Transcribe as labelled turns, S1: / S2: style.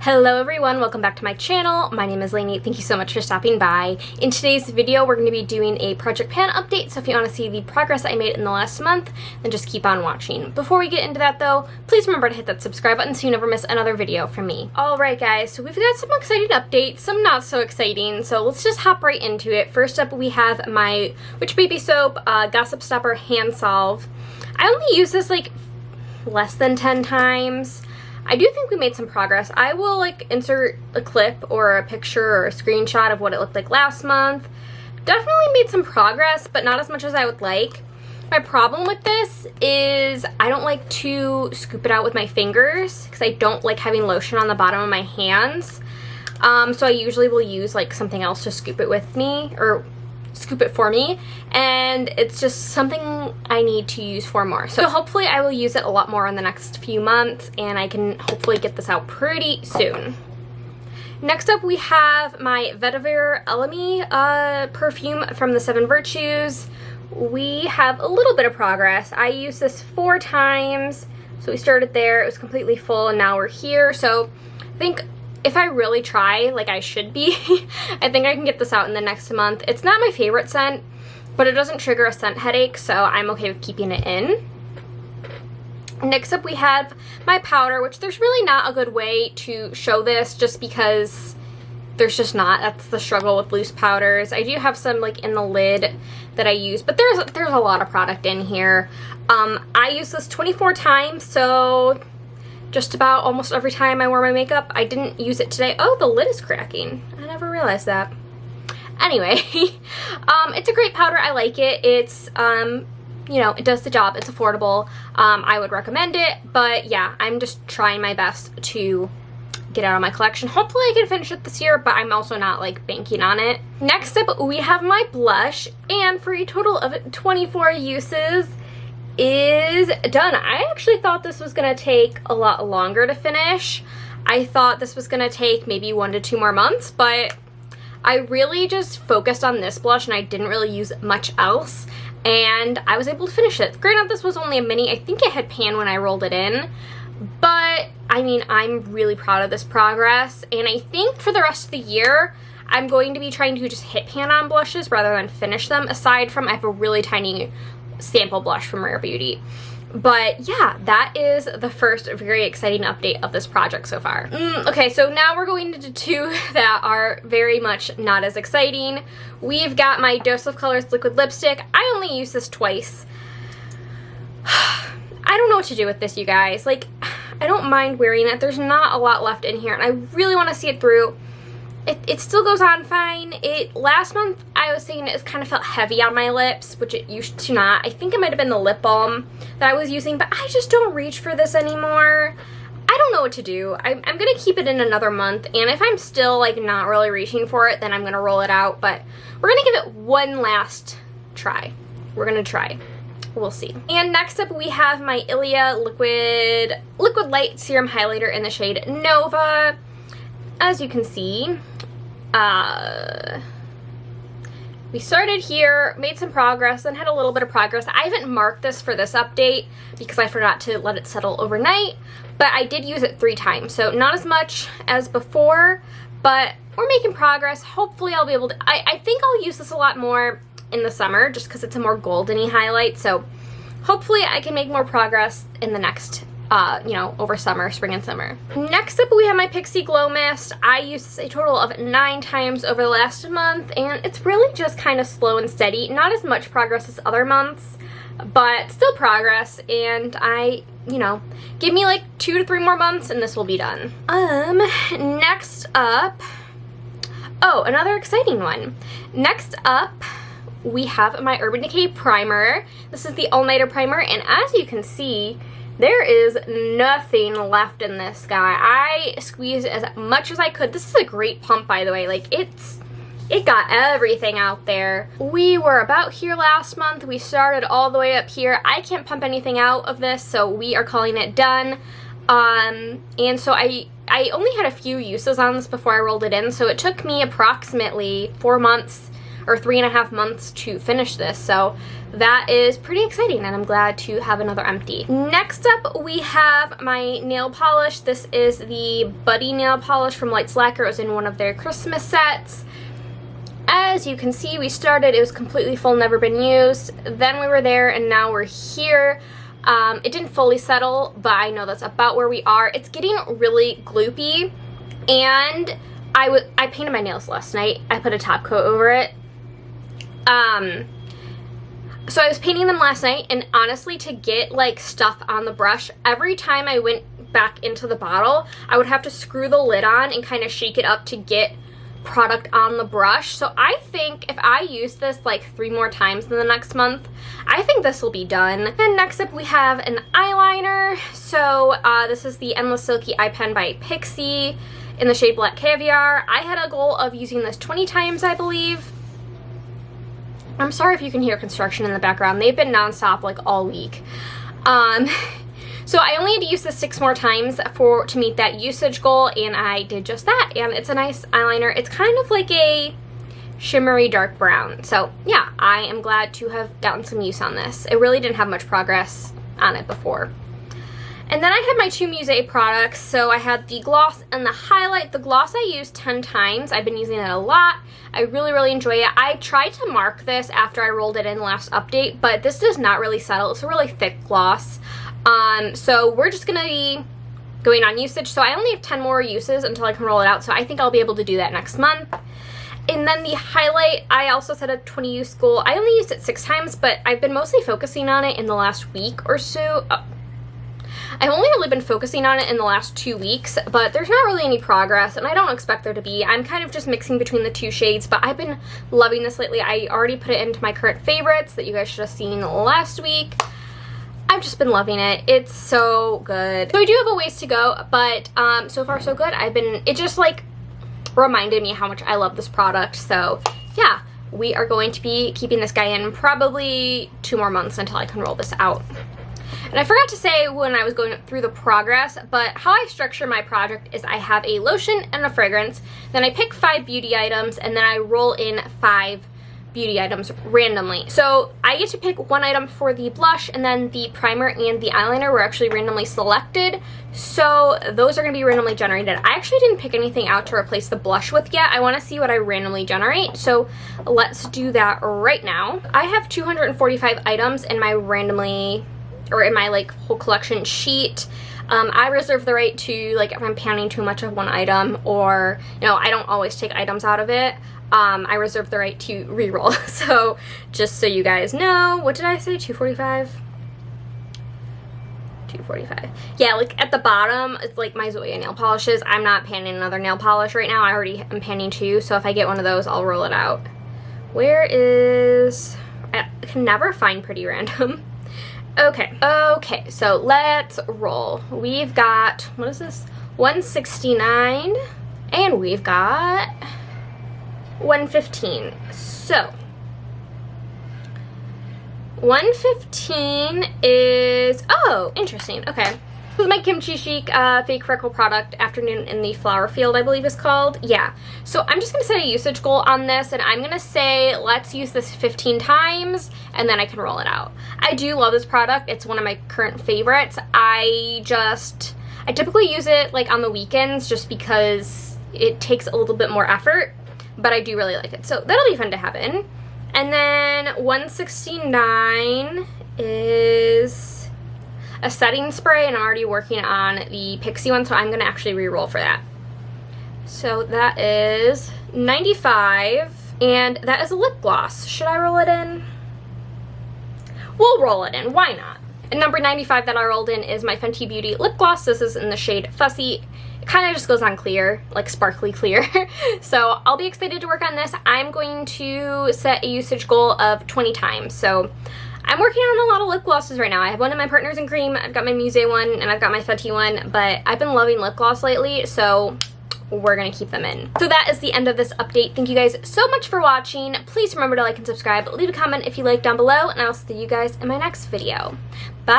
S1: Hello everyone, welcome back to my channel. My name is Lainey. Thank you so much for stopping by. In today's video, we're going to be doing a Project Pan update, so if you want to see the progress I made in the last month, then just keep on watching. Before we get into that though, please remember to hit that subscribe button so you never miss another video from me. Alright guys, so we've got some exciting updates, some not so exciting, so let's just hop right into it. First up, we have my Witch Baby Soap Gossip Stopper Hand Salve. I only use this like less than 10 times. I do think we made some progress. I will insert a clip or a picture or a screenshot of what it looked like last month. Definitely made some progress, but not as much as I would like. My problem with this is I don't like to scoop it out with my fingers because I don't like having lotion on the bottom of my hands. So I usually will use like something else to scoop it with me or scoop it for me, and it's just something I need to use for more. So hopefully I will use it a lot more in the next few months, and I can hopefully get this out pretty soon. Next up, we have my Vetiver Elemi perfume from the 7 Virtues. We have a little bit of progress. I used this 4 times, so we started there, it was completely full, and now we're here. So I think if I really try, like I should be, I think I can get this out in the next month. It's not my favorite scent, but it doesn't trigger a scent headache, so I'm okay with keeping it in. Next up, we have my powder, which there's really not a good way to show this just because there's just not. That's the struggle with loose powders. I do have some like in the lid that I use, but there's a lot of product in here. I use this 24 times, so just about almost every time I wear my makeup. I didn't use it today. Oh, the lid is cracking. I never realized that. Anyway, it's a great powder. I like it. It's, you know, it does the job. It's affordable. I would recommend it, but yeah, I'm just trying my best to get out of my collection. Hopefully I can finish it this year, but I'm also not like banking on it. Next up, we have my blush, and for a total of 24 uses, is done. I actually thought this was gonna take a lot longer to finish. I thought this was gonna take maybe 1 to 2 more months, but I really just focused on this blush and I didn't really use much else, and I was able to finish it. Granted, this was only a mini. I think it had pan when I rolled it in, but I mean, I'm really proud of this progress, and I think for the rest of the year I'm going to be trying to just hit pan on blushes rather than finish them, aside from I have a really tiny sample blush from Rare Beauty. But yeah, that is the first very exciting update of this project so far. Okay, so now we're going into 2 that are very much not as exciting. We've got my Dose of Colors liquid lipstick. I only use this twice. I don't know what to do with this, you guys. Like, I don't mind wearing it. There's not a lot left in here, and I really want to see it through. It still goes on fine. Last month I was saying it kind of felt heavy on my lips, which it used to not. I think it might have been the lip balm that I was using, but I just don't reach for this anymore. I don't know what to do. I'm gonna keep it in another month, and if I'm still like not really reaching for it, then I'm gonna roll it out, but we're gonna give it one last try. We're gonna try. We'll see. And next up, we have my Ilia Liquid Light Serum Highlighter in the shade Nova. As you can see, we started here, made some progress, then had a little bit of progress. I haven't marked this for this update because I forgot to let it settle overnight, but I did use it 3 times, so not as much as before, but we're making progress. Hopefully I'll be able to, I think I'll use this a lot more in the summer just because it's a more golden-y highlight, so hopefully I can make more progress in the next you know, over summer, spring and summer. Next up, we have my Pixi Glow Mist. I used this a total of 9 times over the last month, and it's really just kind of slow and steady. Not as much progress as other months, but still progress, and you know, give me like 2 to 3 more months and this will be done. Next up, oh, another exciting one. Next up, we have my Urban Decay Primer. This is the All-Nighter Primer, and as you can see, there is nothing left in this guy. I squeezed as much as I could. This is a great pump, by the way. Like, it got everything out there. We were about here last month. We started all the way up here. I can't pump anything out of this, so we are calling it done. And so I only had a few uses on this before I rolled it in, so it took me approximately 4 months or 3.5 months to finish this, so that is pretty exciting, and I'm glad to have another empty. Next up, we have my nail polish. This is the Buddy nail polish from Light Slacker. It was in one of their Christmas sets. As you can see, we started, it was completely full, never been used. Then we were there, and now we're here. It didn't fully settle, but I know that's about where we are. It's getting really gloopy, and I painted my nails last night. I put a top coat over it. So I was painting them last night, and honestly, to get like stuff on the brush, every time I went back into the bottle, I would have to screw the lid on and kind of shake it up to get product on the brush. So I think if I use this like 3 more times in the next month, I think this will be done. And next up, we have an eyeliner. So this is the Endless Silky Eye Pen by Pixi in the shade Black Caviar. I had a goal of using this 20 times, I believe. I'm sorry if you can hear construction in the background. They've been nonstop like all week. So I only had to use this 6 more times to meet that usage goal, and I did just that. And it's a nice eyeliner. It's kind of like a shimmery dark brown. So yeah, I am glad to have gotten some use on this. It really didn't have much progress on it before. And then I had my 2 Musée products. So I had the gloss and the highlight. The gloss I used 10 times. I've been using it a lot. I really, really enjoy it. I tried to mark this after I rolled it in last update, but this does not really settle. It's a really thick gloss. So we're just gonna be going on usage. So I only have 10 more uses until I can roll it out. So I think I'll be able to do that next month. And then the highlight, I also set a 20 use goal. I only used it 6 times, but I've been mostly focusing on it in the last week or so. I've only really been focusing on it in the last 2 weeks, but there's not really any progress, and I don't expect there to be. I'm kind of just mixing between the 2 shades, but I've been loving this lately. I already put it into my current favorites that you guys should have seen last week. I've just been loving it. It's so good. So I do have a ways to go, but so far so good. It just like reminded me how much I love this product. So yeah, we are going to be keeping this guy in probably 2 more months until I can roll this out. And I forgot to say when I was going through the progress, but how I structure my project is I have a lotion and a fragrance, then I pick 5 beauty items, and then I roll in 5 beauty items randomly. So I get to pick 1 item for the blush, and then the primer and the eyeliner were actually randomly selected. So those are going to be randomly generated. I actually didn't pick anything out to replace the blush with yet. I want to see what I randomly generate. So let's do that right now. I have 245 items in my randomly, or in my like whole collection sheet. I reserve the right to, like, if I'm panning too much of one item, or, you know, I don't always take items out of it. I reserve the right to re-roll. So just so you guys know, what did I say, 245? 245. Yeah, like at the bottom, it's like my Zoya nail polishes. I'm not panning another nail polish right now. I already am panning 2, so if I get one of those, I'll roll it out. Where is, I can never find Pretty Random. Okay, so let's roll. We've got, what is this? 169, and we've got 115. So 115 is, oh, interesting. Okay. This is my Kimchi Chic Fake Freckle product, Afternoon in the Flower Field, I believe is called. Yeah. So I'm just going to set a usage goal on this, and I'm going to say let's use this 15 times, and then I can roll it out. I do love this product. It's one of my current favorites. I typically use it like on the weekends just because it takes a little bit more effort, but I do really like it. So that'll be fun to have in. And then 169 is a setting spray, and I'm already working on the Pixi one, so I'm going to actually re-roll for that. So that is 95, and that is a lip gloss. Should I roll it in? We'll roll it in. Why not? And number 95 that I rolled in is my Fenty Beauty lip gloss. This is in the shade Fussy. It kind of just goes on clear, like sparkly clear. So I'll be excited to work on this. I'm going to set a usage goal of 20 times. So I'm working on a lot of lip glosses right now. I have one in my Partners in Cream, I've got my Musée one, and I've got my Fenty one, but I've been loving lip gloss lately, so we're gonna keep them in. So that is the end of this update. Thank you guys so much for watching. Please remember to like and subscribe. Leave a comment if you like down below, and I'll see you guys in my next video. Bye!